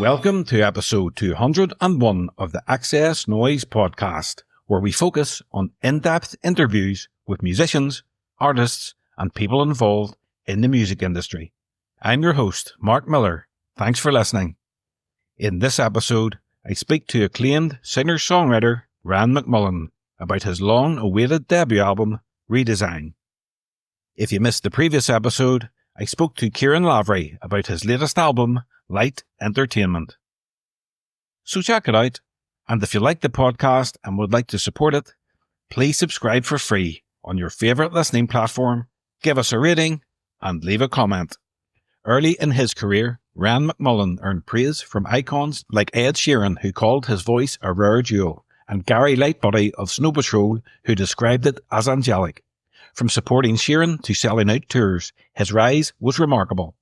Welcome to episode 201 of the XS Noize Podcast, where we focus on in-depth interviews with musicians, artists, and people involved in the music industry. I'm your host, Mark Millar. Thanks for listening. In this episode, I speak to acclaimed singer-songwriter Ryan McMullan about his long-awaited debut album, Redesign. If you missed the previous episode, I spoke to Kieran Lavery about his latest album, Light Entertainment. So check it out, and if you like the podcast and would like to support it, please subscribe for free on your favourite listening platform, give us a rating, and leave a comment. Early in his career, Ryan McMullan earned praise from icons like Ed Sheeran, who called his voice a rare jewel, and Gary Lightbody of Snow Patrol, who described it as angelic. From supporting Sheeran to selling out tours, his rise was remarkable.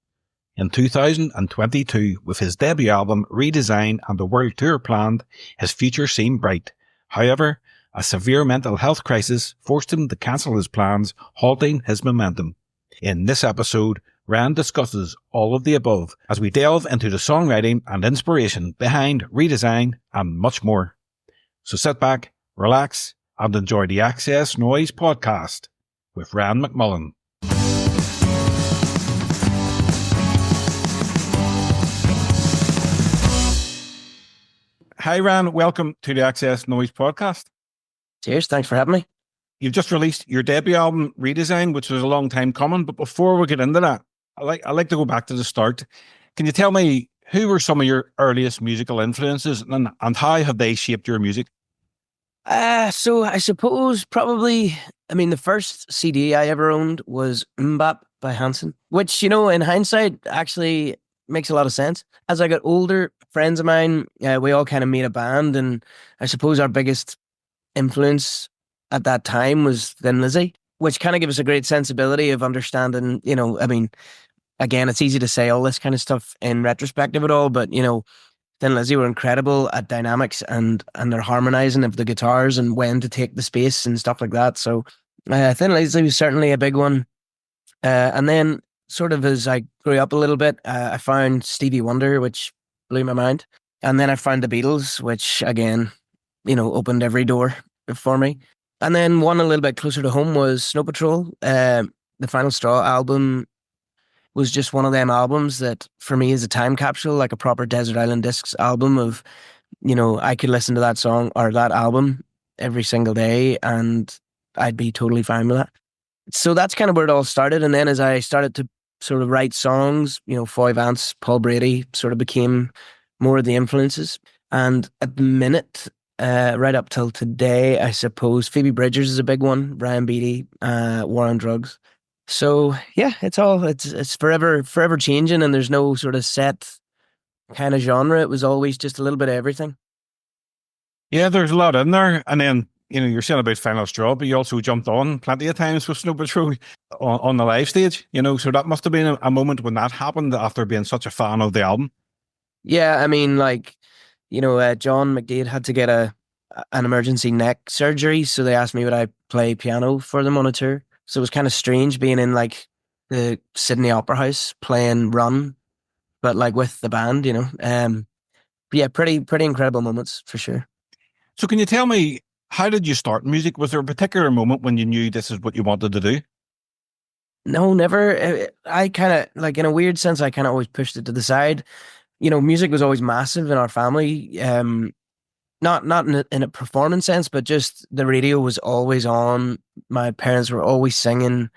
In 2022, with his debut album Redesign and a world tour planned, his future seemed bright. However, a severe mental health crisis forced him to cancel his plans, halting his momentum. In this episode, Ryan discusses all of the above as we delve into the songwriting and inspiration behind Redesign and much more. So sit back, relax, and enjoy the XS Noize Podcast with Ryan McMullan. Hi Ryan, welcome to the XS Noize Podcast. Cheers, thanks for having me. You've just released your debut album, Redesign, which was a long time coming, but before we get into that, I like to go back to the start. Can you tell me who were some of your earliest musical influences and how have they shaped your music? So I suppose probably, the first CD I ever owned was Mbap by Hanson, which, in hindsight, actually makes a lot of sense. As I got older, friends of mine, we all kind of made a band, and I suppose our biggest influence at that time was Thin Lizzy, which kind of gives us a great sensibility of understanding, again, it's easy to say all this kind of stuff in retrospect of it all, but, Thin Lizzy were incredible at dynamics and their harmonizing of the guitars and when to take the space and stuff like that. So Thin Lizzy was certainly a big one. And then sort of as I grew up a little bit, I found Stevie Wonder, which blew my mind. And then I found the Beatles, which again, opened every door for me. And then one a little bit closer to home was Snow Patrol. The Final Straw album was just one of them albums that for me is a time capsule, like a proper Desert Island Discs album of, I could listen to that song or that album every single day and I'd be totally fine with that. So that's kind of where it all started. And then as I started to sort of write songs, Foy Vance, Paul Brady sort of became more of the influences. And at the minute, right up till today, I suppose Phoebe Bridgers is a big one, Brian Beattie, War on Drugs. So yeah, it's forever changing, and there's no sort of set kind of genre. It was always just a little bit of everything. Yeah, there's a lot in there. And then, you're saying about Final Straw, but you also jumped on plenty of times with Snow Patrol on the live stage, so that must have been a moment when that happened after being such a fan of the album. Yeah, John McDade had to get an emergency neck surgery, so they asked me would I play piano for them on a tour. So it was kind of strange being in like the Sydney Opera House playing Run, but like with the band, yeah, pretty incredible moments for sure. So can you tell me, how did you start music? Was there a particular moment when you knew this is what you wanted to do? No, never. I kind of, like in a weird sense, I kind of always pushed it to the side. Music was always massive in our family. Not in a performance sense, but just the radio was always on. My parents were always singing.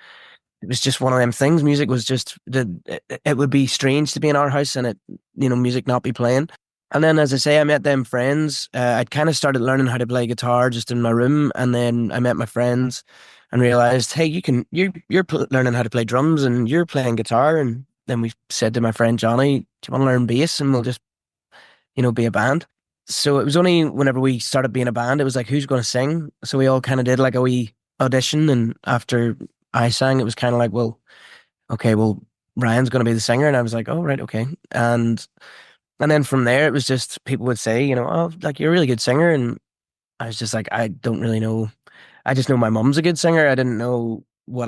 It was just one of them things. Music was just, it would be strange to be in our house and music not be playing. And then, as I say, I met them friends. I'd kind of started learning how to play guitar just in my room. And then I met my friends and realized, hey, you're learning how to play drums and you're playing guitar. And then we said to my friend Johnny, do you want to learn bass? And we'll just, be a band. So it was only whenever we started being a band, it was like, who's going to sing? So we all kind of did like a wee audition. And after I sang, it was kind of like, well, okay, well, Ryan's going to be the singer. And I was like, oh, right, okay. And then from there, it was just people would say, oh, like, you're a really good singer. And I was just like, I don't really know. I just know my mum's a good singer. I didn't know what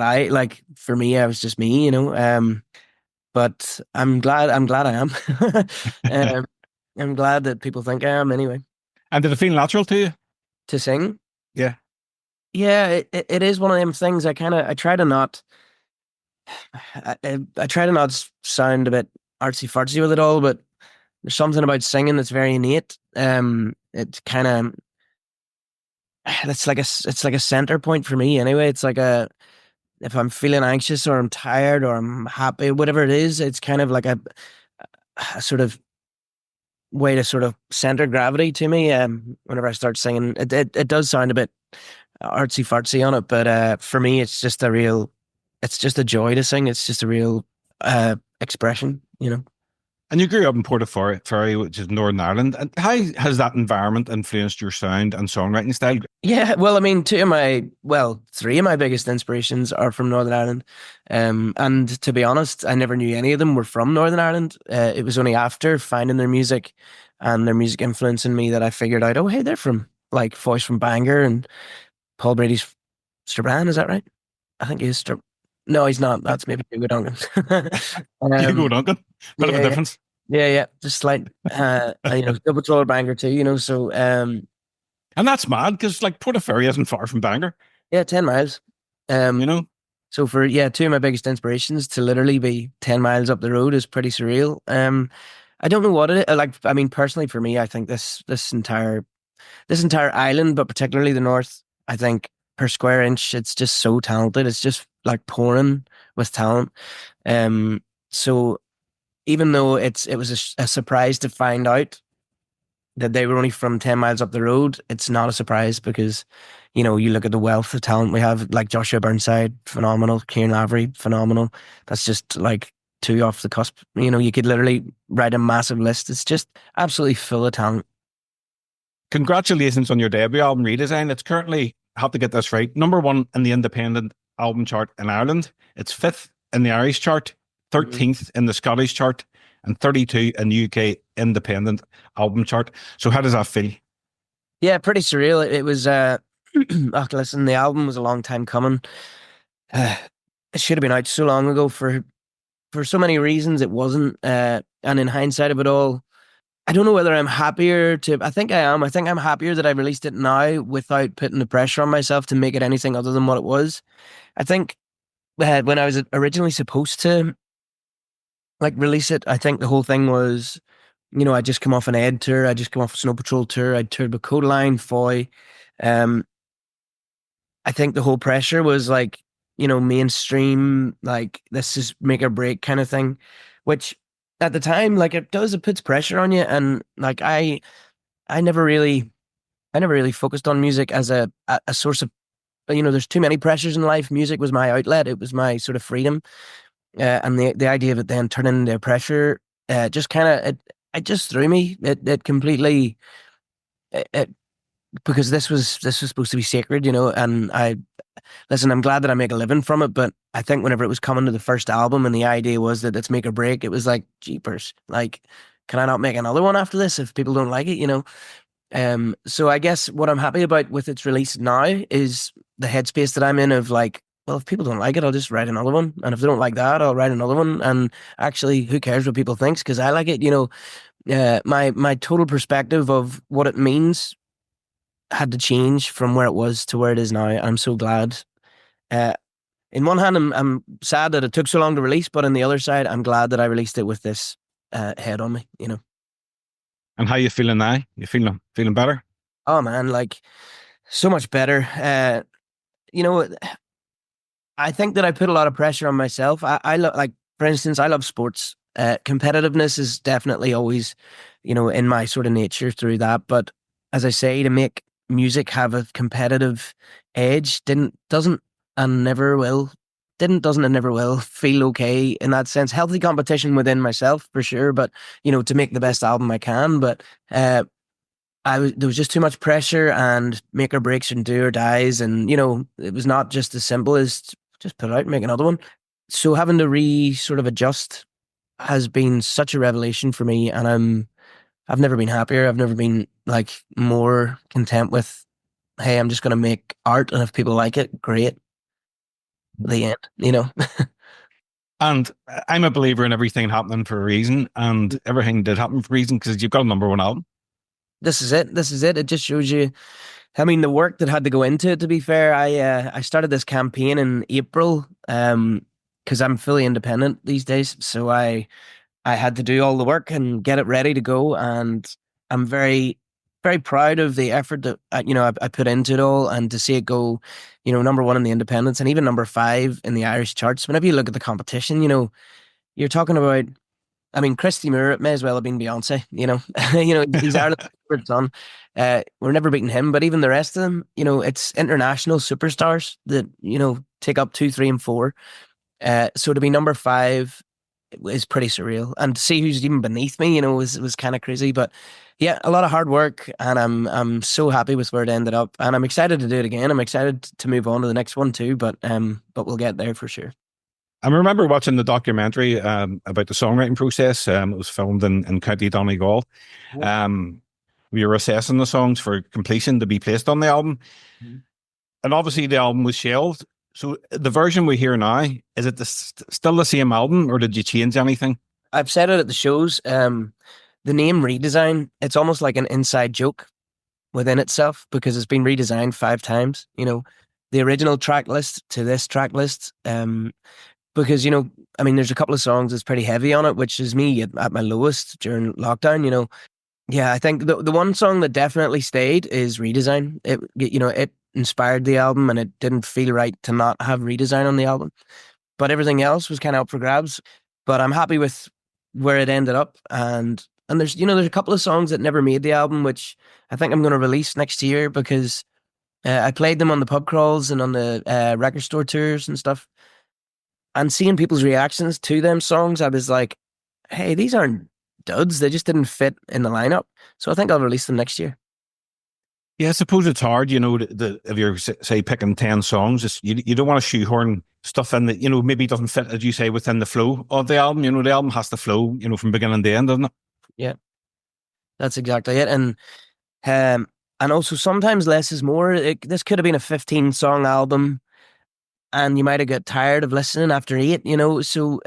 for me, I was just me, but I'm glad I am. I'm glad that people think I am anyway. And did it feel natural to you? To sing? Yeah. Yeah, it is one of them things. I try to not, I try to not sound a bit artsy fartsy with it all, but there's something about singing that's very innate. It's kind of, it's like a center point for me anyway. It's like if I'm feeling anxious or I'm tired or I'm happy, whatever it is, it's kind of like a sort of way to sort of center gravity to me. Whenever I start singing, it does sound a bit artsy fartsy on it, but for me, it's just a joy to sing. It's just a real expression, you know. And you grew up in Portaferry, which is Northern Ireland. And how has that environment influenced your sound and songwriting style? Yeah, well, I mean, three of my biggest inspirations are from Northern Ireland. And to be honest, I never knew any of them were from Northern Ireland. It was only after finding their music and their music influencing me that I figured out, oh, hey, they're from like Voice from Bangor and Paul Brady's Strabane, is that right? I think he is No, he's not. That's maybe Hugo Duncan. Hugo Duncan, bit of a yeah, difference. yeah. Just like double troller Bangor too, so And that's mad because like Portaferry isn't far from Bangor. yeah, 10 miles. You know? So for two of my biggest inspirations to literally be 10 miles up the road is pretty surreal. I don't know what it is. Like, I mean, personally for me, I think this entire island, but particularly the north, I think per square inch, it's just so talented. It's just like pouring with talent. So even though it was a surprise to find out that they were only from 10 miles up the road, it's not a surprise because, you know, you look at the wealth of talent we have, like Joshua Burnside, phenomenal. Kieran Lavery, phenomenal. That's just like two off the cusp. You know, you could literally write a massive list. It's just absolutely full of talent. Congratulations on your debut album, Redesign. It's currently, I have to get this right, #1 in the independent album chart in Ireland. It's 5th in the Irish chart, 13th in the Scottish chart, and 32 in the UK independent album chart. So how does that feel? Yeah, pretty surreal. It was, listen, the album was a long time coming. It should have been out so long ago for so many reasons. It wasn't. And in hindsight of it all, I don't know whether I'm happier to, I think I am. I think I'm happier that I released it now without putting the pressure on myself to make it anything other than what it was. I think when I was originally supposed to like release it, I think the whole thing was, you know, I just come off an Ed tour, I just come off a Snow Patrol tour, I toured with Codaline, Foy. Um, I think the whole pressure was like, you know, mainstream, like this is make or break kind of thing, which at the time, like it puts pressure on you. And like I never really, I never really focused on music as a source of, you know, there's too many pressures in life. Music was my outlet. It was my sort of freedom. And the idea of it then turning into pressure, just kind of, it just threw me. It completely, it, because this was supposed to be sacred, you know, and listen, I'm glad that I make a living from it, but I think whenever it was coming to the first album and the idea was that it's make or break, it was like, jeepers, like, can I not make another one after this if people don't like it, you know? So I guess what I'm happy about with its release now is the headspace that I'm in of like, well, if people don't like it, I'll just write another one. And if they don't like that, I'll write another one. And actually, who cares what people thinks? Because I like it, you know. My total perspective of what it means had to change from where it was to where it is now. I'm so glad. Uh, in one hand, I'm sad that it took so long to release, but on the other side, I'm glad that I released it with this head on me, you know. And how you feeling now? You feeling better? Oh man, like so much better. You know, I think that I put a lot of pressure on myself. I love, like, for instance, I love sports. Competitiveness is definitely always, you know, in my sort of nature through that. But as I say, to make music have a competitive edge doesn't and never will doesn't and never will feel okay in that sense. Healthy competition within myself for sure, but you know, to make the best album I can. But there was just too much pressure and make or breaks and do or dies, and you know, it was not just as simple as just put it out and make another one. So having to sort of adjust has been such a revelation for me, and I've never been happier. I've never been like more content with, hey, I'm just going to make art, and if people like it, great. The end, you know. And I'm a believer in everything happening for a reason, and everything did happen for a reason because you've got a number one album. This is it. This is it. It just shows you. I mean, the work that had to go into it. To be fair, I started this campaign in April, because I'm fully independent these days. So I had to do all the work and get it ready to go, and I'm very very proud of the effort that I put into it all, and to see it go, number one in the independents and even number 5 in the Irish charts. Whenever you look at the competition, you're talking about. I mean, Christy Moore may as well have been Beyonce. He's Ireland's favorite son. We're never beating him, but even the rest of them, it's international superstars that take up 2, 3, and 4. So to be number 5 is pretty surreal, and to see who's even beneath me, was kind of crazy. But yeah, a lot of hard work, and I'm so happy with where it ended up, and I'm excited to do it again. I'm excited to move on to the next one too, but we'll get there for sure. I remember watching the documentary about the songwriting process. It was filmed in County Donegal. We were assessing the songs for completion to be placed on the album. Mm-hmm. And obviously the album was shelved. So the version we hear now, is it still the same album, or did you change anything? I've said it at the shows. The name Redesign, it's almost like an inside joke within itself, because it's been redesigned 5 times. The original track list to this track list. Because, there's a couple of songs that's pretty heavy on it, which is me at my lowest during lockdown. Yeah, I think the one song that definitely stayed is Redesign. It inspired the album, and it didn't feel right to not have Redesign on the album. But everything else was kind of up for grabs. But I'm happy with where it ended up. And there's a couple of songs that never made the album, which I think I'm going to release next year, because I played them on the pub crawls and on the record store tours and stuff. And seeing people's reactions to them songs, I was like, hey, these aren't duds. They just didn't fit in the lineup. So I think I'll release them next year. Yeah, I suppose it's hard, if you're, say, picking 10 songs, you don't want to shoehorn stuff in that, maybe doesn't fit, as you say, within the flow of the album. The album has to flow, from beginning to end, doesn't it? Yeah, that's exactly it. And also sometimes less is more. This could have been a 15-song album, and you might have got tired of listening after 8, so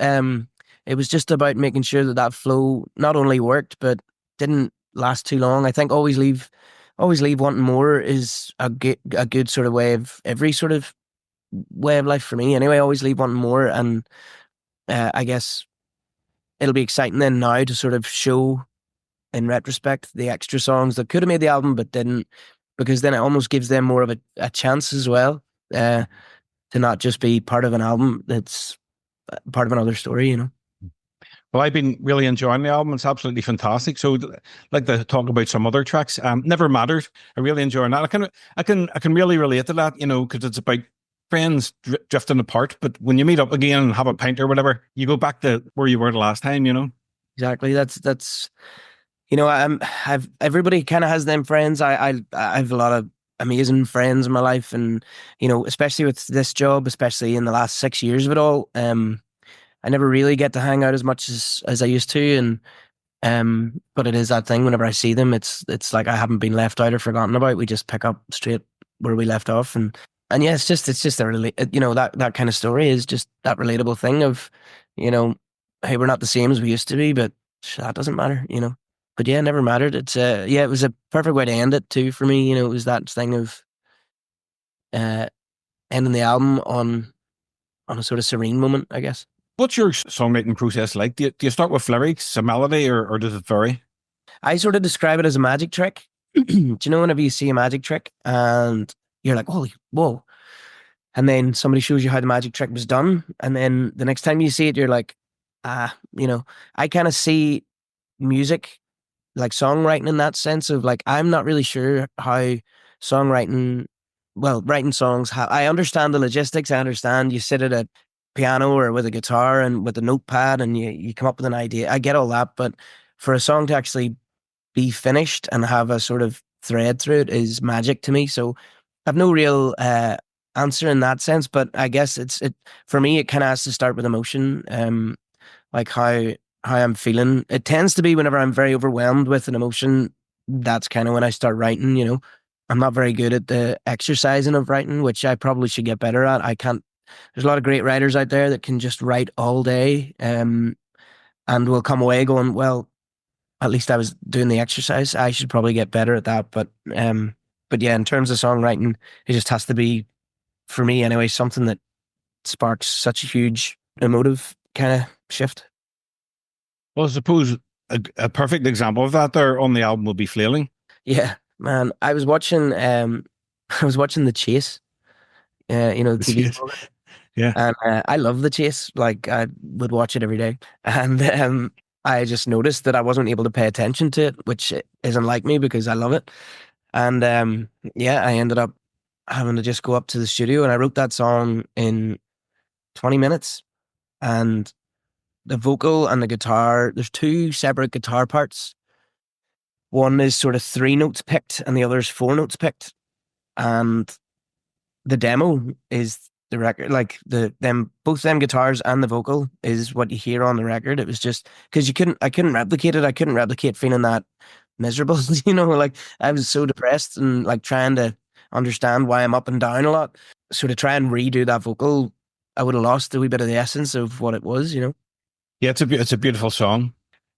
it was just about making sure that flow not only worked, but didn't last too long. I think always leave wanting more is a good sort of way of every sort of way of life for me anyway. Always leave wanting more, and I guess it'll be exciting then now to sort of show in retrospect the extra songs that could have made the album but didn't, because then it almost gives them more of a chance as well, to not just be part of an album that's part of another story, Well, I've been really enjoying the album. It's absolutely fantastic. So I'd like to talk about some other tracks. Never Mattered. I really enjoy that. I can really relate to that, because it's about friends drifting apart. But when you meet up again and have a pint or whatever, you go back to where you were the last time, Exactly. That's everybody kind of has them friends. I have a lot of amazing friends in my life, and especially with this job, especially in the last 6 years of it all, I never really get to hang out as much as I used to, and but it is that thing. Whenever I see them, it's like I haven't been left out or forgotten about. We just pick up straight where we left off, and yeah, it's just that kind of story is just that relatable thing of, hey, we're not the same as we used to be, but that doesn't matter, But yeah, it never mattered. It's it was a perfect way to end it too for me. It was that thing of ending the album on a sort of serene moment, I guess. What's your songwriting process like? Do you start with lyrics, a melody, or does it vary? I sort of describe it as a magic trick. Do you know whenever you see a magic trick and you're like, holy, whoa. And then somebody shows you how the magic trick was done. And then the next time you see it, you're like, I kind of see music, like songwriting, in that sense of like, I'm not really sure how songwriting, writing songs, I understand the logistics. I understand you sit at a piano or with a guitar and with a notepad and you come up with an idea. I get all that. But for a song to actually be finished and have a sort of thread through it is magic to me. So I've no real answer in that sense, but I guess it for me, it kind of has to start with emotion, like how I'm feeling. It tends to be whenever I'm very overwhelmed with an emotion, that's kind of when I start writing. I'm not very good at the exercising of writing, which I probably should get better at. I can't there's a lot of great writers out there that can just write all day, and will come away going, well, at least I was doing the exercise. I should probably get better at that. But yeah, in terms of songwriting, it just has to be, for me anyway, something that sparks such a huge emotive kind of shift. Well, I suppose a perfect example of that there on the album will be Flailing. Yeah, man. I was watching The Chase, the TV Yes. program. Yeah. And I love The Chase. Like, I would watch it every day. And I just noticed that I wasn't able to pay attention to it, which isn't like me because I love it. And yeah, I ended up having to just go up to the studio, and I wrote that song in 20 minutes. And the vocal and the guitar, there's two separate guitar parts. One is sort of 3 notes picked and the other is 4 notes picked. And the demo is the record, like both them guitars and the vocal is what you hear on the record. It was just because I couldn't replicate it. I couldn't replicate feeling that miserable, like I was so depressed and like trying to understand why I'm up and down a lot. So to try and redo that vocal, I would have lost a wee bit of the essence of what it was. Yeah, it's a beautiful song.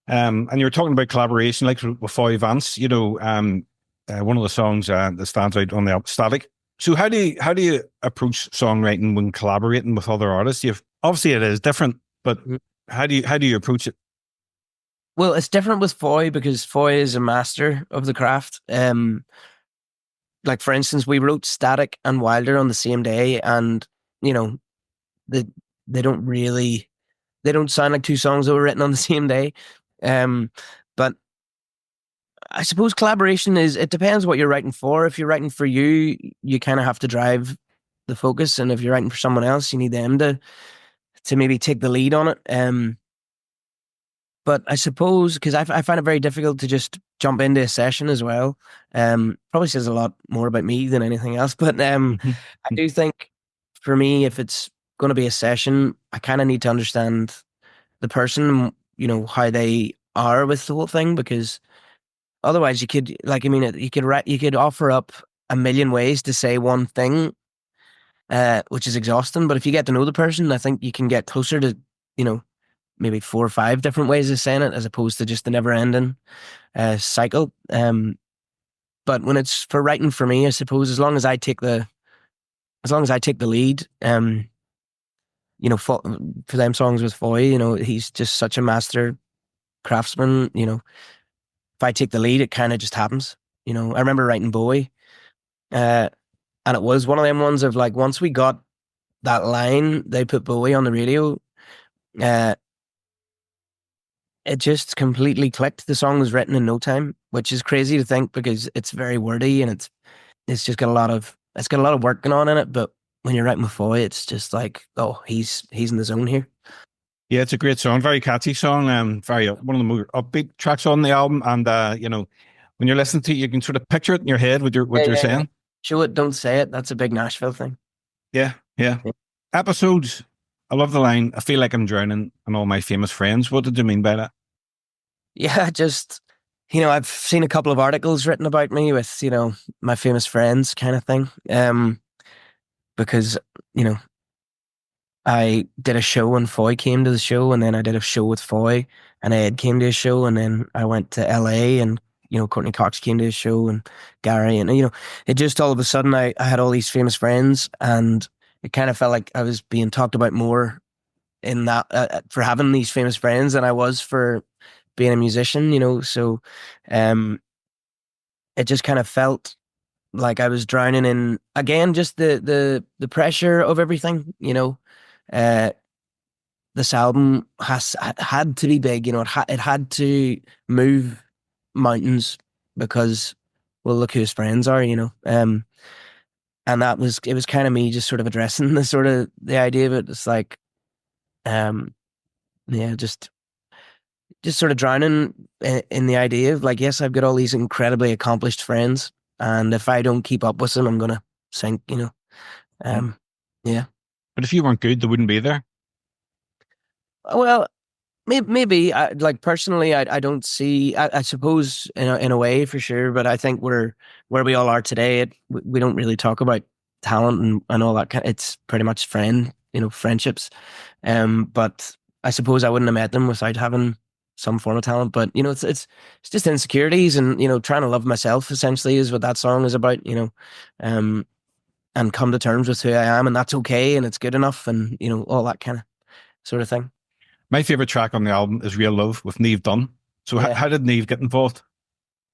And you were talking about collaboration, like with Foy Vance, one of the songs that stands out on the album, Static. So how do you approach songwriting when collaborating with other artists? Obviously it is different, but how do you approach it? Well, it's different with Foy because Foy is a master of the craft. Like for instance, we wrote Static and Wilder on the same day, and they don't sound like two songs that were written on the same day. But I suppose collaboration it depends what you're writing for. If you're writing for you, you kind of have to drive the focus. And if you're writing for someone else, you need them to maybe take the lead on it. But I suppose, because I find it very difficult to just jump into a session as well. Probably says a lot more about me than anything else. But I do think for me, if it's going to be a session, I kind of need to understand the person, how they are with the whole thing, because otherwise you could, you could offer up a million ways to say one thing, which is exhausting. But if you get to know the person, I think you can get closer to, maybe 4 or 5 different ways of saying it, as opposed to just the never ending cycle. But when it's for writing for me, I suppose as long as I take the lead, for them songs with Foy, he's just such a master craftsman. If I take the lead, it kind of just happens. I remember writing Bowie, and it was one of them ones of like, once we got that line, they put Bowie on the radio, it just completely clicked. The song was written in no time, which is crazy to think because it's very wordy and it's just got a lot of work going on in it. But when you're writing with Foy, it's just like, oh, he's in the zone here. Yeah, it's a great song, very catchy song, very one of the more upbeat tracks on the album. And when you're listening to it, you can sort of picture it in your head what you're saying. Yeah. Show it, don't say it. That's a big Nashville thing. Yeah. Episodes. I love the line, I feel like I'm drowning in all my famous friends. What did you mean by that? Yeah, just, I've seen a couple of articles written about me with, my famous friends kind of thing. Because, I did a show and Foy came to the show, and then I did a show with Foy and Ed came to a show, and then I went to LA and, Courtney Cox came to a show and Gary, and, it just all of a sudden I had all these famous friends, and it kind of felt like I was being talked about more in that for having these famous friends than I was for being a musician, so it just kind of felt like I was drowning in, again, just the pressure of everything. This album had to be big, it had to move mountains because, well, look who his friends are, and it was kind of me just sort of addressing the idea of it. It's like, just sort of drowning in the idea of like, yes, I've got all these incredibly accomplished friends, and if I don't keep up with them, I'm gonna sink. Yeah. But if you weren't good, they wouldn't be there. Well, maybe. Personally, I don't see. I suppose in a way for sure, but I think where we all are today, we don't really talk about talent and all that kind. It's pretty much friend friendships. But I suppose I wouldn't have met them without having some form of talent. But it's just insecurities and trying to love myself essentially is what that song is about. Um, and come to terms with who I am, and that's okay, and it's good enough, and all that kind of sort of thing. My favorite track on the album is Real Love with Niamh Dunn. So Yeah. how did Niamh get involved?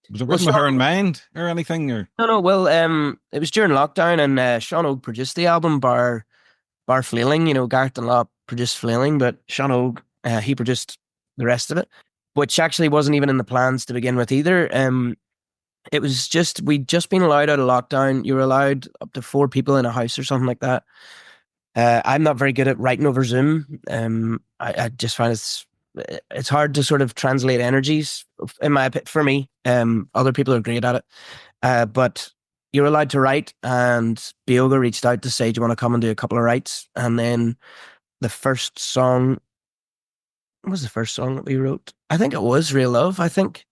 Was it written with her in mind or anything? Or No. Well, it was during lockdown, and Sean Og produced the album, bar Flailing. Gareth Dunlop produced Flailing, but Sean Og, he produced the rest of it, which actually wasn't even in the plans to begin with either. It was just we'd just been allowed out of lockdown. You were allowed up to 4 people in a house or something like that. I'm not very good at writing over Zoom. I just find it's hard to sort of translate energies for me. Other people are great at it. But you're allowed to write, and Bioga reached out to say, do you want to come and do a couple of writes? And then the first song, what was the first song that we wrote? I think it was Real Love. I think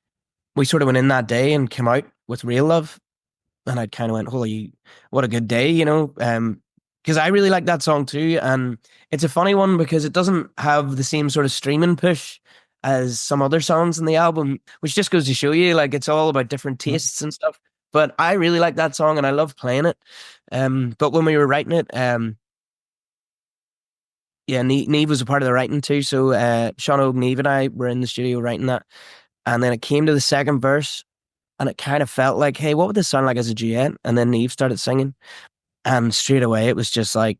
we sort of went in that day and came out with Real Love. And I kind of went, holy, what a good day, because I really like that song too. And it's a funny one because it doesn't have the same sort of streaming push as some other songs in the album, which just goes to show you, like, it's all about different tastes and stuff. But I really like that song and I love playing it. But when we were writing it, Niamh was a part of the writing too. So Sean Og, Niamh and I were in the studio writing that. And then it came to the second verse and it kind of felt like, hey, what would this sound like as a duet? And then Niamh started singing. And straight away, it was just like,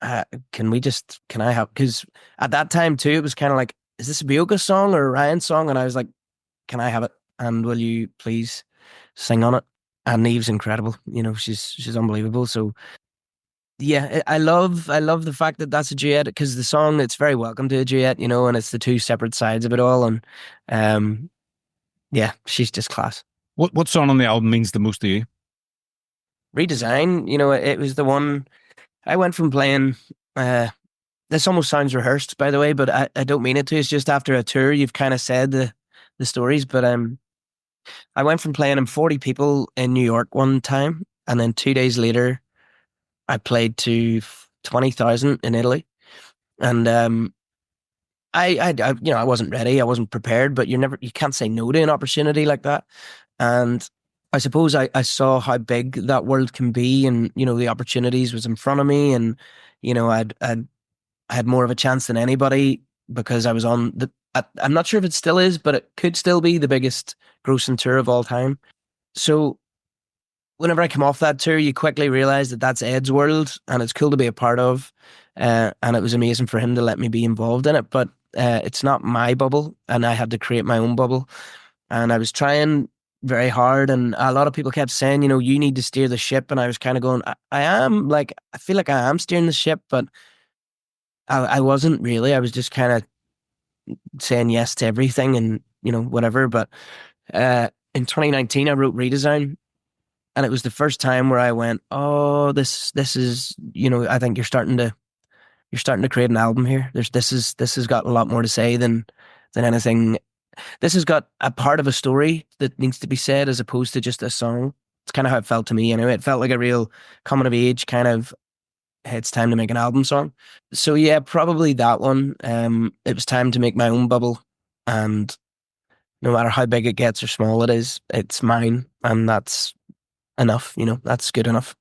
can I have, because at that time too, it was kind of like, is this a Bioga song or a Ryan song? And I was like, can I have it? And will you please sing on it? And Niamh's incredible. She's unbelievable. So yeah, I love the fact that that's a duet because the song, it's very welcome to a duet, and it's the 2 separate sides of it all. And yeah, she's just class. what song on the album means the most to you? Redesign, it was the one I went from playing. This almost sounds rehearsed, by the way, but I don't mean it to. It's just after a tour, you've kind of said the stories. But I went from playing in 40 people in New York one time, and then 2 days later, I played to 20,000 in Italy, and I wasn't ready, I wasn't prepared, but you can't say no to an opportunity like that, and I suppose I saw how big that world can be, and the opportunities was in front of me, and I had more of a chance than anybody because I was on I'm not sure if it still is, but it could still be the biggest grossing tour of all time. So whenever I come off that tour, you quickly realize that that's Ed's world and it's cool to be a part of. And it was amazing for him to let me be involved in it. But it's not my bubble and I had to create my own bubble. And I was trying very hard. And a lot of people kept saying, you need to steer the ship. And I was kind of going, I feel like I am steering the ship, but I wasn't really. I was just kind of saying yes to everything and, whatever. But in 2019, I wrote Redesign. And it was the first time where I went, oh, this is, I think you're starting to create an album here. This has got a lot more to say than anything. This has got a part of a story that needs to be said as opposed to just a song. It's kind of how it felt to me. Anyway, it felt like a real coming of age kind of, hey, it's time to make an album song. So yeah, probably that one. It was time to make my own bubble, and no matter how big it gets or small it is, it's mine, and that's enough. That's good enough.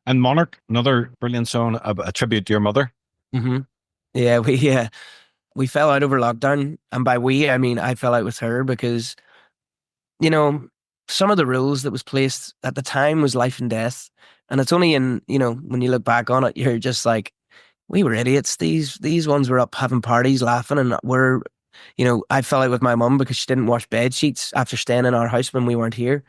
And Monarch, another brilliant song, a tribute to your mother. Mm-hmm. Yeah, we fell out over lockdown, and by we I mean I fell out with her because some of the rules that was placed at the time was life and death, and it's only in when you look back on it, you're just like, we were idiots. These ones were up having parties, laughing, and I fell out with my mum because she didn't wash bed sheets after staying in our house when we weren't here.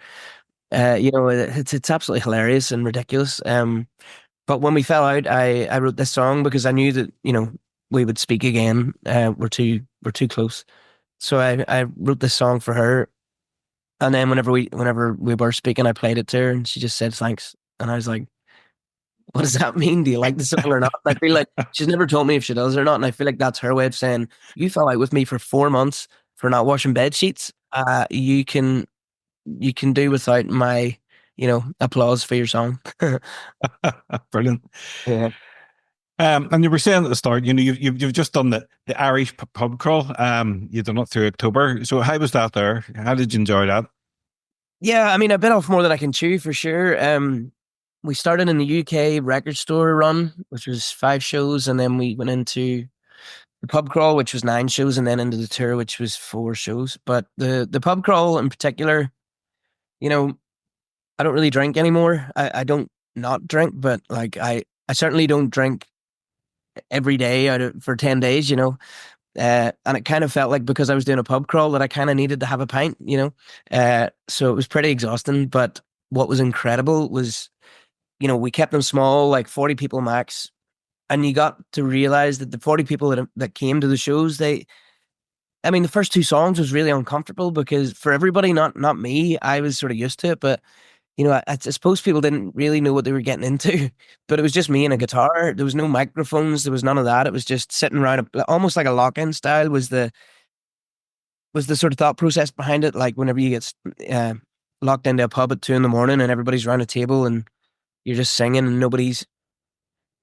It's absolutely hilarious and ridiculous. But when we fell out, I wrote this song because I knew that we would speak again. We're too close, so I wrote this song for her. And then whenever we were speaking, I played it to her, and she just said thanks. And I was like, "What does that mean? Do you like the song or not?" And I feel like she's never told me if she does or not, and I feel like that's her way of saying, "You fell out with me for 4 months for not washing bed sheets. You can do without my, applause for your song." Brilliant. Yeah. And you were saying at the start, you've just done the Irish pub crawl. You've done it through October. So how was that there? How did you enjoy that? Yeah, I mean, I bit off more than I can chew for sure. We started in the UK record store run, which was 5 shows, and then we went into the pub crawl, which was 9 shows, and then into the tour, which was 4 shows. But the pub crawl in particular, you know, I don't really drink anymore. I don't not drink, but like I certainly don't drink every day for 10 days, and it kind of felt like because I was doing a pub crawl that I kind of needed to have a pint, so it was pretty exhausting. But what was incredible was, we kept them small, like 40 people max, and you got to realize that the 40 people that came to the shows, I mean, the first 2 songs was really uncomfortable because for everybody, not me, I was sort of used to it, but I suppose people didn't really know what they were getting into, but it was just me and a guitar. There was no microphones. There was none of that. It was just sitting around, almost like a lock-in style was the sort of thought process behind it. Like whenever you get locked into a pub at 2 a.m. and everybody's around a table and you're just singing and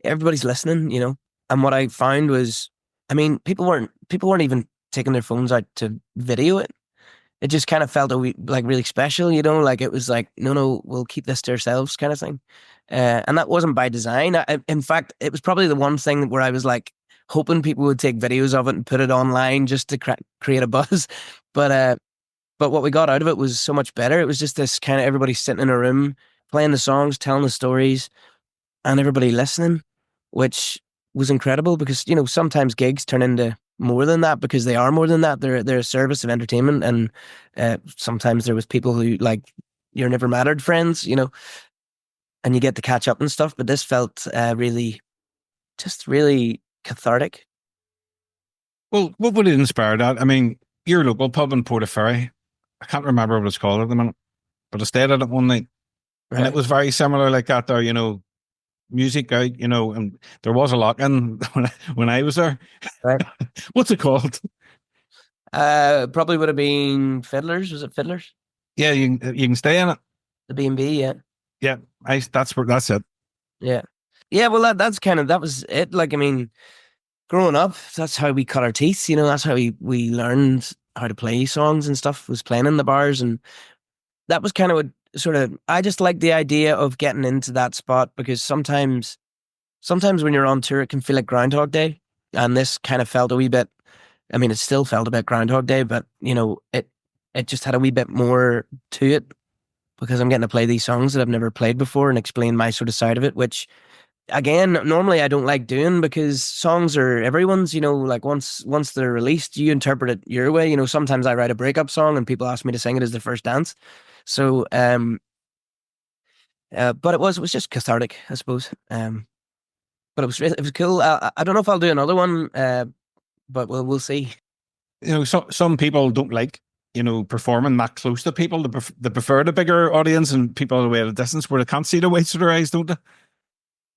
everybody's listening, And what I found was, I mean, people weren't even taking their phones out to video it. It just kind of felt like really special, like it was like, no, we'll keep this to ourselves kind of thing. And that wasn't by design. In fact, it was probably the one thing where I was like hoping people would take videos of it and put it online just to create a buzz. But what we got out of it was so much better. It was just this kind of everybody sitting in a room, playing the songs, telling the stories, and everybody listening, which was incredible because, sometimes gigs turn into more than that because they are more than that. They're a service of entertainment, and sometimes there was people who like your never mattered friends, and you get to catch up and stuff. But this felt really cathartic. Well, what would it inspire that? I mean, your local pub in Portaferry, I can't remember what it's called at the minute, but I stayed at it one night, and it was very similar like that there, music out, and there was a lock-in when I was there. Right. What's it called? Probably would have been Fiddlers. Was it Fiddlers? Yeah, you can stay in it. The B&B, yeah. Yeah, that's it. Yeah. Yeah, well, that was it. Like, I mean, growing up, that's how we cut our teeth, that's how we learned how to play songs and stuff, was playing in the bars. And that was kind of what I just like the idea of getting into that spot because sometimes when you're on tour, it can feel like Groundhog Day. And this kind of felt a wee bit, I mean, it still felt a bit Groundhog Day, but, it just had a wee bit more to it because I'm getting to play these songs that I've never played before and explain my sort of side of it, which, again, normally I don't like doing because songs are everyone's, like once they're released, you interpret it your way. Sometimes I write a breakup song and people ask me to sing it as the first dance. So, but it was just cathartic, I suppose. But it was cool. I don't know if I'll do another one, but we'll see. Some people don't like, performing that close to people. They prefer the bigger audience and people away at a distance where they can't see the whites of their eyes, don't they?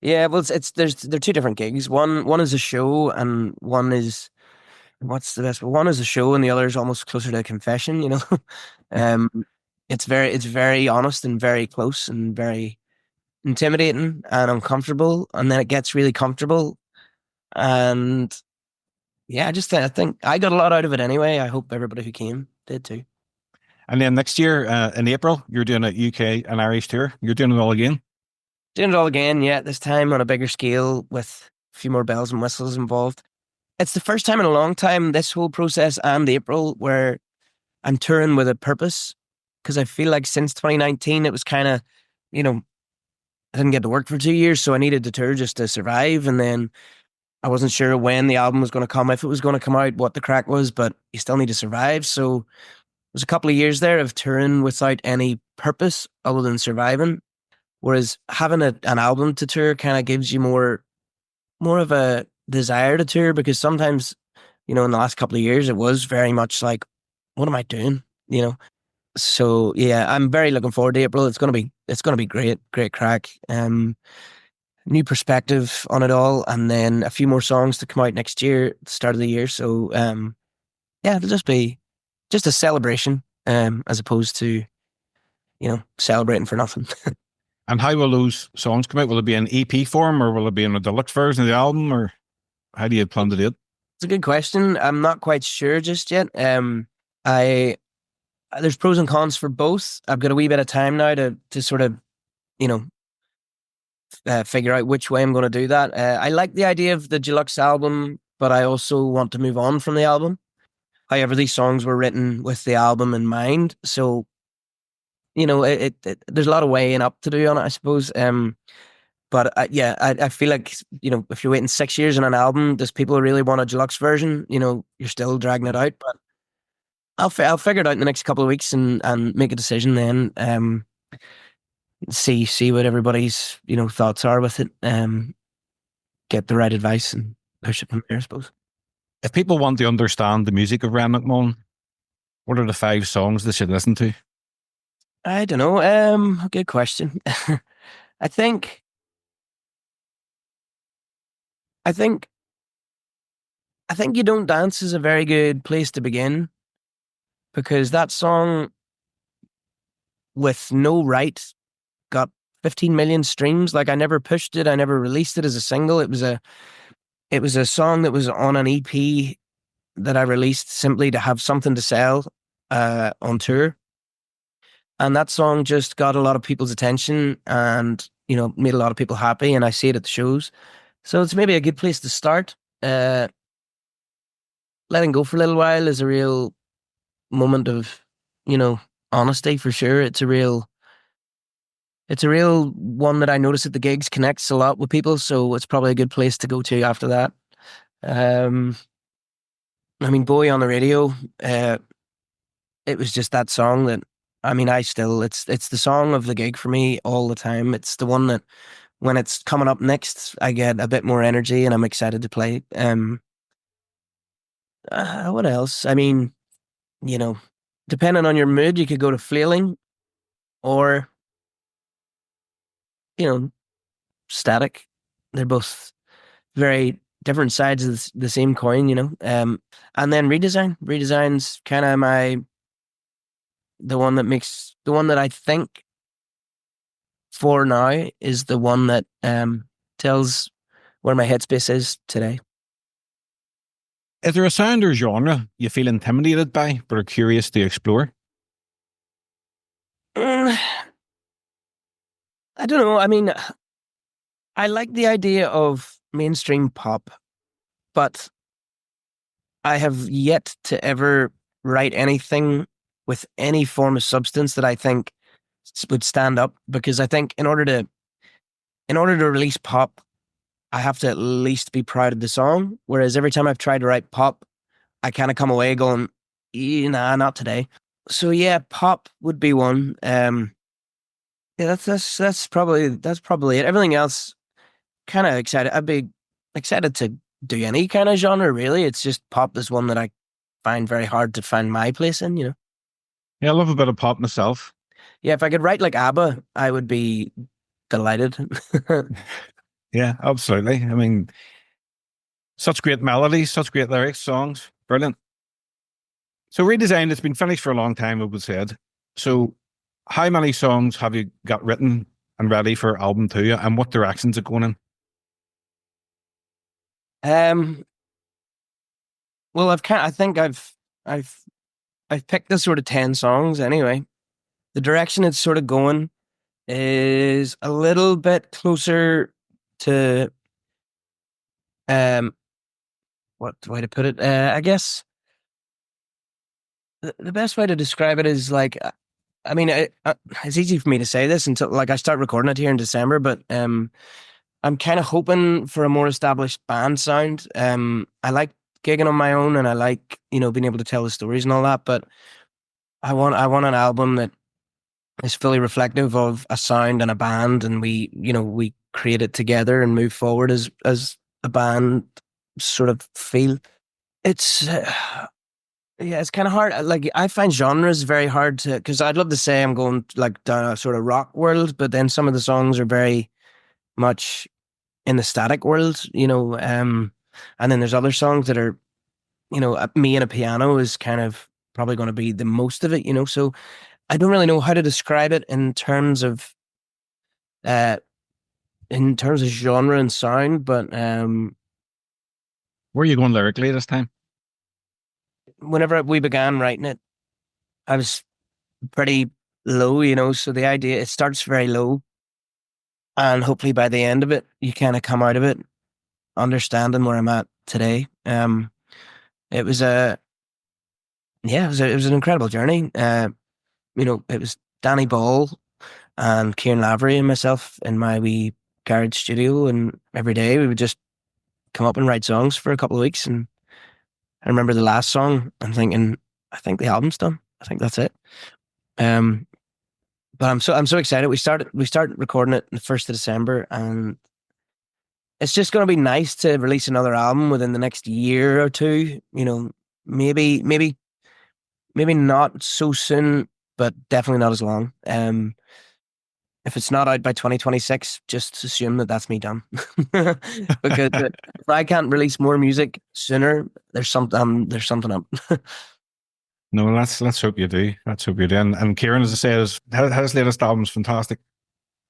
Yeah, well, they're 2 different gigs. One is a show, and one is what's the best? One is a show, and the other is almost closer to a confession. It's very honest and very close and very intimidating and uncomfortable, and then it gets really comfortable. And yeah, I think I got a lot out of it anyway. I hope everybody who came did too. And then next year, in April, you're doing a UK and Irish tour. You're doing it all again. Doing it all again, yeah. This time on a bigger scale with a few more bells and whistles involved. It's the first time in a long time, this whole process and April, where I'm touring with a purpose. Because I feel like since 2019, it was kind of, I didn't get to work for 2 years, so I needed to tour just to survive. And then I wasn't sure when the album was going to come, if it was going to come out, what the crack was, but you still need to survive. So there's a couple of years there of touring without any purpose other than surviving. Whereas having an album to tour kind of gives you more of a desire to tour, because sometimes, in the last couple of years, it was very much like, what am I doing? So yeah, I'm very looking forward to April. It's gonna be great crack. New perspective on it all, and then a few more songs to come out next year, at the start of the year. So yeah, it'll just be just a celebration, as opposed to celebrating for nothing. And how will those songs come out? Will it be in EP form, or will it be in a deluxe version of the album, or how do you plan to do it? It's a good question. I'm not quite sure just yet. I There's pros and cons for both. I've got a wee bit of time now to sort of, you know, figure out which way I'm going to do that. I like the idea of the deluxe album, but I also want to move on from the album. However, these songs were written with the album in mind, so you know, there's a lot of weighing up to do on it, I suppose. But yeah, I feel like, you know, if you're waiting 6 years on an album, does people really want a deluxe version? You know, you're still dragging it out. But I'll figure it out in the next couple of weeks and make a decision then. See what everybody's, you know, thoughts are with it. Get the right advice and push it from there, I suppose. If people want to understand the music of Ryan McMullan, what are the 5 songs they should listen to? I don't know. Good question. I think You Don't Dance is a very good place to begin, because that song, with no right, got 15 million streams. Like, I never pushed it, I never released it as a single. It was a song that was on an EP that I released simply to have something to sell on tour. And that song just got a lot of people's attention and, you know, made a lot of people happy, and I see it at the shows. So it's maybe a good place to start. Letting Go for a Little While is a real moment of, you know, honesty for sure. It's a real one that I notice at the gigs connects a lot with people, so it's probably a good place to go to after that. I mean, Boy on the Radio, it was just that song that, I mean, it's the song of the gig for me all the time. It's the one that, when it's coming up next, I get a bit more energy and I'm excited to play. What else? I mean, you know, depending on your mood, you could go to Flailing or, you know, Static. They're both very different sides of the same coin, you know. And then Redesign. Redesign's kind of the one that I think for now is the one that tells where my headspace is today. Is there a sound or genre you feel intimidated by but are curious to explore? I don't know. I mean, I like the idea of mainstream pop, but I have yet to ever write anything with any form of substance that I think would stand up, because I think in order to release pop, I have to at least be proud of the song. Whereas every time I've tried to write pop, I kind of come away going, nah, not today. So yeah, pop would be one. Yeah, that's probably it. Everything else, kind of excited. I'd be excited to do any kind of genre, really. It's just pop is one that I find very hard to find my place in, you know? Yeah, I love a bit of pop myself. Yeah, if I could write like ABBA, I would be delighted. Yeah, absolutely. I mean, such great melodies, such great lyrics, songs. Brilliant. So Redesign, it's been finished for a long time, it was said. So how many songs have you got written and ready for album 2, and what direction's it going in? Well, I think I've picked the sort of 10 songs anyway. The direction it's sort of going is a little bit closer to what way to put it? I guess the best way to describe it is like, I mean, it's easy for me to say this until like I start recording it here in December, but I'm kind of hoping for a more established band sound. I like gigging on my own, and I like, you know, being able to tell the stories and all that, but I want an album that is fully reflective of a sound and a band, and we create it together and move forward as a band sort of feel. It's yeah, it's kind of hard. Like, I find genres very hard to, because I'd love to say I'm going like down a sort of rock world, but then some of the songs are very much in the static world, you know. And then there's other songs that are, you know, me and a piano is kind of probably going to be the most of it, you know. So I don't really know how to describe it in terms of in terms of genre and sound, but Where are you going lyrically this time? whenever we began writing it, I was pretty low, so the idea, it starts very low, and hopefully by the end of it, you kind of come out of it understanding where I'm at today. It was it was an incredible journey. It was Danny Ball and Kieran Lavery and myself in my wee garage studio, and every day we would just come up and write songs for a couple of weeks. And I remember the last song, I'm thinking, I think the album's done. I think that's it. But I'm so excited. We started recording it the 1st of December, and it's just going to be nice to release another album within the next year or two. Maybe not so soon, but definitely not as long. If it's not out by 2026, just assume that that's me done. Because if I can't release more music sooner, there's something up. No, let's hope you do. Let's hope you do. And Kieran, as I say, his latest album's fantastic.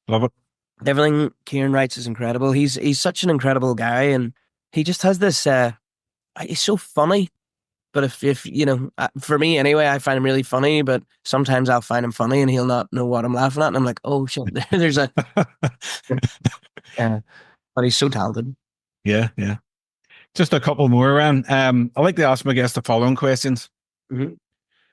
Love it. Everything Kieran writes is incredible. He's such an incredible guy, and he just has this. He's so funny. But if for me anyway, I find him really funny. But sometimes I'll find him funny, and he'll not know what I'm laughing at, and I'm like, oh shit, there's a. But he's so talented. Yeah. Just a couple more, Ryan. I like to ask my guests the following questions. Mm-hmm.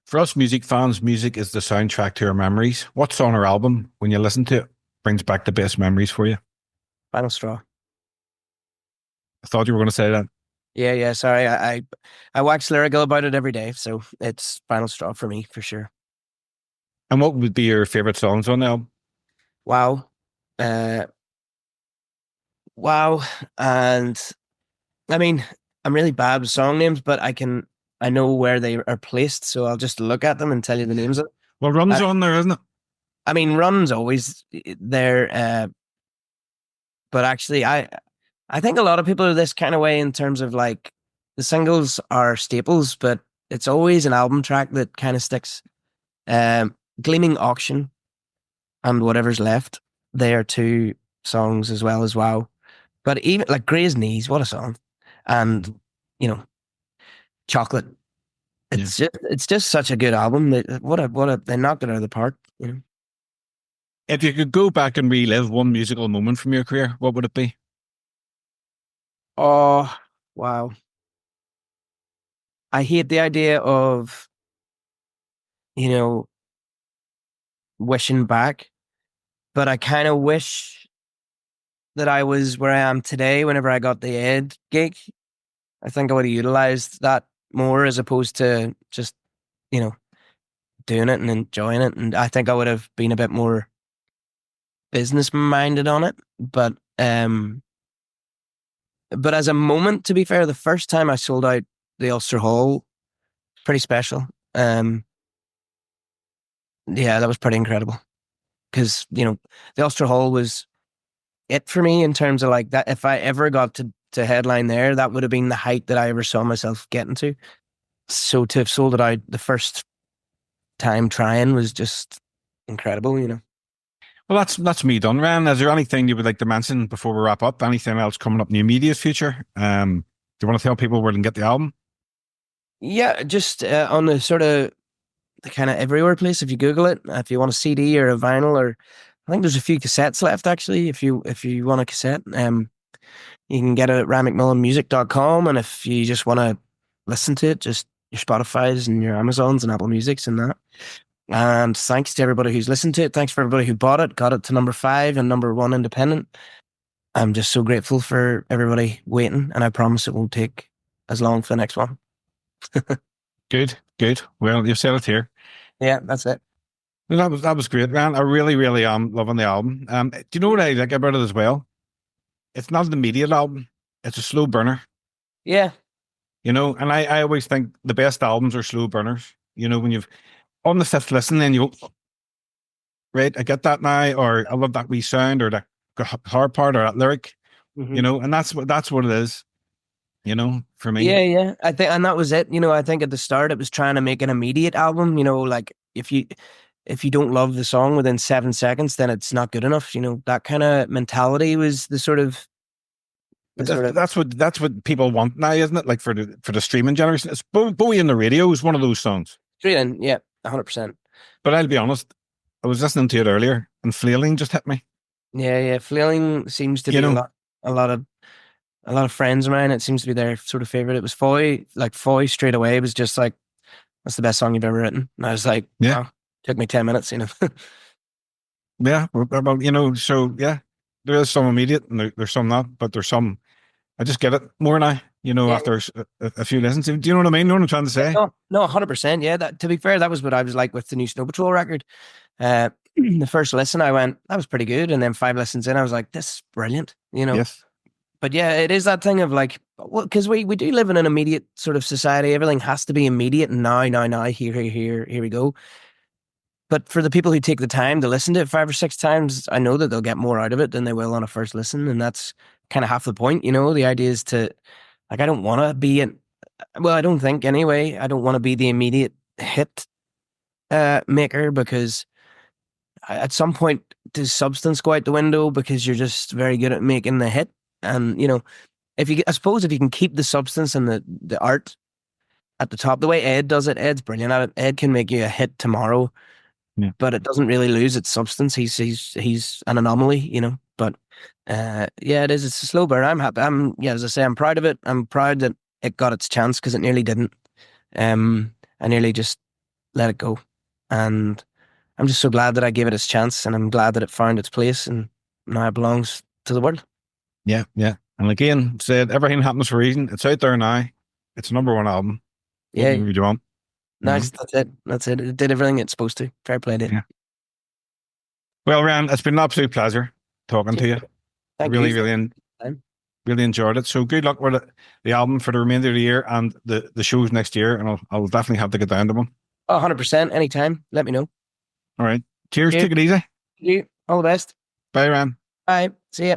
For us music fans, music is the soundtrack to our memories. What song or album, when you listen to it, brings back the best memories for you? Final Straw. I thought you were going to say that. Yeah. Sorry, I wax lyrical about it every day, so it's Final Straw for me for sure. And what would be your favorite songs on the album? Wow, Wow, and I mean, I'm really bad with song names, but I know where they are placed, so I'll just look at them and tell you the names of it. Well, Run's on there, isn't it? I mean, Run's always there, but actually, I think a lot of people are this kind of way in terms of like the singles are staples, but it's always an album track that kind of sticks. Gleaming Auction and Whatever's Left, they are two songs as well as Wow. But even like Grey's Knees, what a song. And, Chocolate. It's just such a good album. They knocked it out of the park. If you could go back and relive one musical moment from your career, what would it be? Oh, wow. I hate the idea of, wishing back, but I kind of wish that I was where I am today whenever I got the Ed gig. I think I would have utilized that more as opposed to just, doing it and enjoying it. And I think I would have been a bit more business minded on it. But as a moment, to be fair, the first time I sold out the Ulster Hall, pretty special. Yeah, that was pretty incredible. Because, the Ulster Hall was it for me in terms of like that. If I ever got to headline there, that would have been the height that I ever saw myself getting to. So to have sold it out the first time trying was just incredible, Well, that's me done, Ryan. Is there anything you would like to mention before we wrap up? Anything else coming up in the immediate future? Do you want to tell people where they can get the album? Yeah, just on the sort of the kind of everywhere place. If you Google it, if you want a CD or a vinyl, or I think there's a few cassettes left actually. If you want a cassette, you can get it at ryanmcmullanmusic.com. And if you just want to listen to it, just your Spotify's and your Amazons and Apple Music's and that. And thanks to everybody who's listened to it. Thanks for everybody who bought it, got it to number 5 and number 1 independent. I'm just so grateful for everybody waiting, and I promise it won't take as long for the next one. Good. Well, you've said it here. Yeah, that's it. Well, that was great, man. I really, really am loving the album. Do you know what I like about it as well? It's not an immediate album. It's a slow burner. Yeah. And I always think the best albums are slow burners. When you've on the 5th listen, then you go, right, I get that now, or I love that wee sound, or that guitar part, or that lyric, and that's what it is, for me. Yeah. I think, and that was it. I think at the start it was trying to make an immediate album. Like if if you don't love the song within 7 seconds, then it's not good enough. You know, that kind of mentality was the sort of. That's what people want now, isn't it? Like for the streaming generation, it's Bowie and the Radio is one of those songs. Straight in, yeah, 100%. But I'll be honest, I was listening to it earlier, and Flailing just hit me. Yeah. Flailing seems to be a lot of friends of mine. It seems to be their sort of favorite. It was Foy. Like Foy straight away was just like, "That's the best song you've ever written." And I was like, yeah, wow, took me 10 minutes, you know. Yeah, well, you know, so yeah, there is some immediate, and there's some not, but there's some. I just get it more now, you know, after a few listens. Do you know what I mean? You know what I'm trying to say? No, 100%. Yeah, that, to be fair, that was what I was like with the new Snow Patrol record. The first listen, I went, that was pretty good. And then 5 listens in, I was like, this is brilliant, you know? Yes. But yeah, it is that thing of like, because we do live in an immediate sort of society. Everything has to be immediate. And now, here we go. But for the people who take the time to listen to it 5 or 6 times, I know that they'll get more out of it than they will on a first listen. And that's kind of half the point, you know? The idea is to, like, I don't want to be I don't think anyway, I don't want to be the immediate hit maker, because at some point does substance go out the window because you're just very good at making the hit? And, you know, I suppose if you can keep the substance and the art at the top, the way Ed does it, Ed's brilliant at it. Ed can make you a hit tomorrow, but it doesn't really lose its substance. He's an anomaly, you know. But yeah, it is. It's a slow burn. I'm happy. As I say, I'm proud of it. I'm proud that it got its chance, because it nearly didn't. I nearly just let it go, and I'm just so glad that I gave it its chance, and I'm glad that it found its place, and now it belongs to the world. Yeah. And again, said everything happens for a reason. It's out there now. It's a #1 album. Yeah. What do you want? Nice. That's it. It did everything it's supposed to. Fair play to it. Yeah. Well, Ryan, it's been an absolute pleasure talking to you. Thank you. Really enjoyed it. So good luck with the album for the remainder of the year and the shows next year. And I'll definitely have to get down to one. 100%. Anytime. Let me know. All right. Cheers. Take it easy. You. All the best. Bye, Ryan. Bye. See ya.